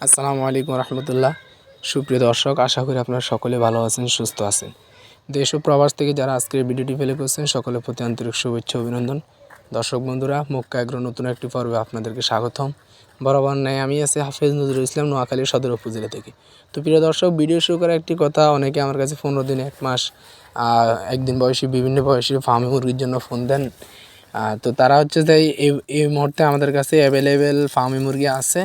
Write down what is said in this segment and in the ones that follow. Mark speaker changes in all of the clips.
Speaker 1: আসসালামু আলাইকুম রহমতুল্লাহ। সুপ্রিয় দর্শক, আশা করি আপনারা সকলে ভালো আছেন, সুস্থ আছেন। দেশ ও প্রবাস থেকে যারা আজকের ভিডিওটি প্লে করছেন সকলের প্রতি আন্তরিক শুভেচ্ছা অভিনন্দন। দর্শক বন্ধুরা, মক্কা এগ্রো নতুন একটি পর্বে আপনাদেরকে স্বাগতম। বরাবর ন্যায় আমি আছি হাফেজ নজরুল ইসলাম, নোয়াখালী সদর উপজেলা থেকে। তো প্রিয় দর্শক, ভিডিও শুরু করার একটি কথা, অনেকে আমার কাছে 15 দিন 1 মাস একদিন বয়সী বিভিন্ন বয়সী ফার্মে মুরগির জন্য ফোন দেন। তো তারা হচ্ছে যে এই মুহূর্তে আমাদের কাছে অ্যাভেলেবেল ফার্মে মুরগি আছে।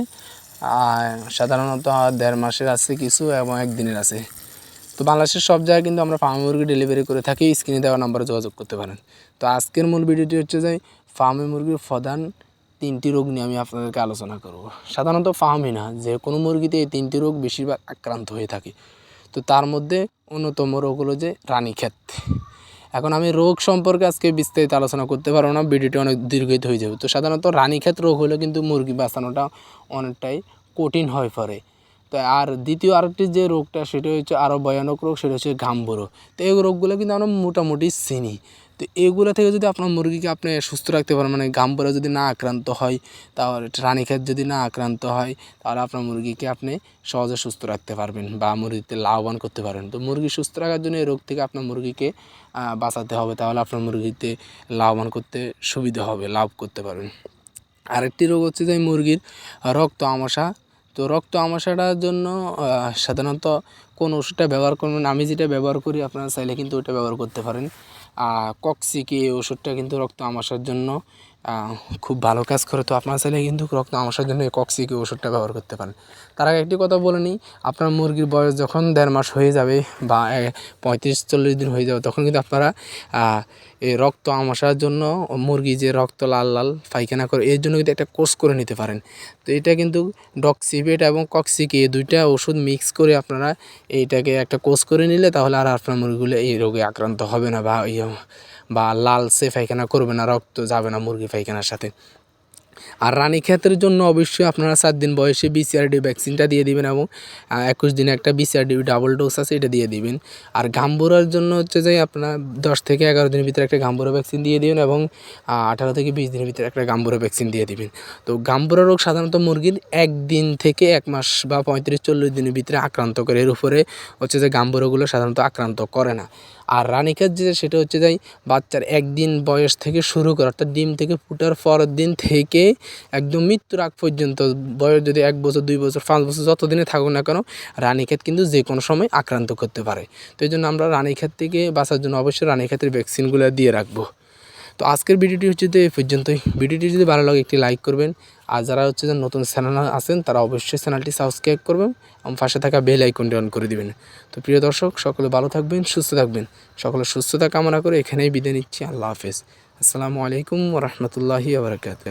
Speaker 1: সাধারণত 1.5 মাসের আছে কিছু এবং 1 দিনের আছে। তো বাংলাদেশের সব জায়গায় কিন্তু আমরা ফার্মে মুরগি ডেলিভারি করে থাকি। স্ক্রিনে দেওয়া নাম্বারে যোগাযোগ করতে পারেন। তো আজকের মূল ভিডিওটি হচ্ছে যে ফার্মে মুরগির প্রধান 3টি রোগ নিয়ে আমি আপনাদেরকে আলোচনা করব। সাধারণত ফার্মই না, যে কোনো মুরগিতে এই 3টি রোগ বেশিরভাগ আক্রান্ত হয়ে থাকে। তো তার মধ্যে অন্যতম রোগ হলো যে রানীক্ষেত। এখন আমি রোগ সম্পর্কে আজকে বিস্তারিত আলোচনা করতে পারবো না, ভিডিওটি অনেক দীর্ঘায়িত হয়ে যাবে। তো সাধারণত রানীক্ষেত রোগ হলে কিন্তু মুরগি বাঁচানোটা অনেকটাই কঠিন হয়ে পড়ে। তো আর দ্বিতীয় আরেকটি যে রোগটা, সেটা হচ্ছে আরও ভয়ানক রোগ, সেটা হচ্ছে ঘামবুড়ো। তো এই রোগগুলো কিন্তু আমরা মোটামুটি চিনি। তো এগুলো থেকে যদি আপনার মুরগিকে আপনি সুস্থ রাখতে পারেন, মানে ঘামবুড়ো যদি না আক্রান্ত হয়, তাহলে রানীক্ষেত যদি না আক্রান্ত হয়, তাহলে আপনার মুরগিকে আপনি সহজে সুস্থ রাখতে পারবেন বা মুরগিতে লাভবান করতে পারেন। তো মুরগি সুস্থ রাখার জন্য এই রোগ থেকে আপনার মুরগিকে বাঁচাতে হবে, তাহলে আপনার মুরগিতে লাভবান করতে সুবিধা হবে, লাভ করতে পারবেন। আরেকটি রোগ হচ্ছে যে মুরগির রক্ত আমাশা। তো রক্ত আমাশাটার জন্য সাধারণত কোন ওষুধটা ব্যবহার করবেন, আমি যেটা ব্যবহার করি আপনারা চাইলে কিন্তু ওটা ব্যবহার করতে পারেন। কক্সিকে ওষুধটা কিন্তু রক্ত আমাশার জন্য খুব ভালো কাজ করে। তো আপনারা চাইলে কিন্তু রক্ত আমাশার জন্য এই কক্সিকে ওষুধটা ব্যবহার করতে পারেন। তার আগে একটি কথা বলে নিই, আপনার মুরগির বয়স যখন 1.5 মাস হয়ে যাবে বা 35-40 দিন হয়ে যাবে, তখন কিন্তু আপনারা এই রক্ত আমাশার জন্য মুরগি যে রক্ত লাল লাল পায়খানা করে, এর জন্য কিন্তু একটা কোর্স করে নিতে পারেন। তো এটা কিন্তু ডক্সিভেট এবং কক্সিকে এই 2টা ওষুধ মিক্স করে আপনারা এইটাকে একটা কোর্স করে নিলে, তাহলে আর আপনার মুরগিগুলো এই রোগে আক্রান্ত হবে না বা লালচে পায়খানা করবে না, রক্ত যাবে না মুরগি পায়খানার সাথে। আর রানীক্ষেতের জন্য অবশ্যই আপনারা 4 দিন বয়সে BCRD ভ্যাকসিনটা দিয়ে দিবেন এবং 21 দিনে একটা BCRD ডাবল ডোজ আছে, এটা দিয়ে দিবেন। আর ঘামবুড়ার জন্য হচ্ছে যে আপনারা 10 থেকে 11 দিনের ভিতরে একটা ঘামবুড়া ভ্যাকসিন দিয়ে দিবেন এবং 18 থেকে 20 দিনের ভিতরে একটা ঘামবুড়া ভ্যাকসিন দিয়ে দিবেন। তো ঘামবুড়া রোগ সাধারণত মুরগির 1 দিন থেকে 1 মাস বা 35-40 দিনের ভিতরে আক্রান্ত করে। এর উপরে হচ্ছে যে ঘামবুড়াগুলো সাধারণত আক্রান্ত করে না। আর রানীক্ষেত যেটা, সেটা হচ্ছে যে বাচ্চার 1 দিন বয়স থেকে শুরু করে, অর্থাৎ ডিম থেকে ফুটার পরের দিন থেকে একদম মৃত্যুর আগ পর্যন্ত, বয়স যদি 1 বছর 2 বছর 5 বছর যতদিনে থাকুক না কেন, রানীক্ষেত কিন্তু যে কোনো সময় আক্রান্ত করতে পারে। তো এই জন্য আমরা রানীক্ষেত থেকে বাঁচার জন্য অবশ্যই রানীক্ষেতের ভ্যাকসিনগুলো দিয়ে রাখবো। তো আজকের ভিডিওটি হচ্ছে তো এই পর্যন্তই। ভিডিওটি যদি ভালো লাগে একটি লাইক করবেন, আর যারা হচ্ছে যে নতুন চ্যানেল আছেন তারা অবশ্যই চ্যানেলটি সাবস্ক্রাইব করবেন এবং পাশে থাকা বেল আইকনটি অন করে দিবেন। তো প্রিয় দর্শক, সকলে ভালো থাকবেন, সুস্থ থাকবেন। সকলের সুস্থতা কামনা করে এখানেই বিদায় নিচ্ছি। আল্লাহ হাফেজ। আসসালামু আলাইকুম ওয়া রাহমাতুল্লাহি ওয়া বারাকাতুহু।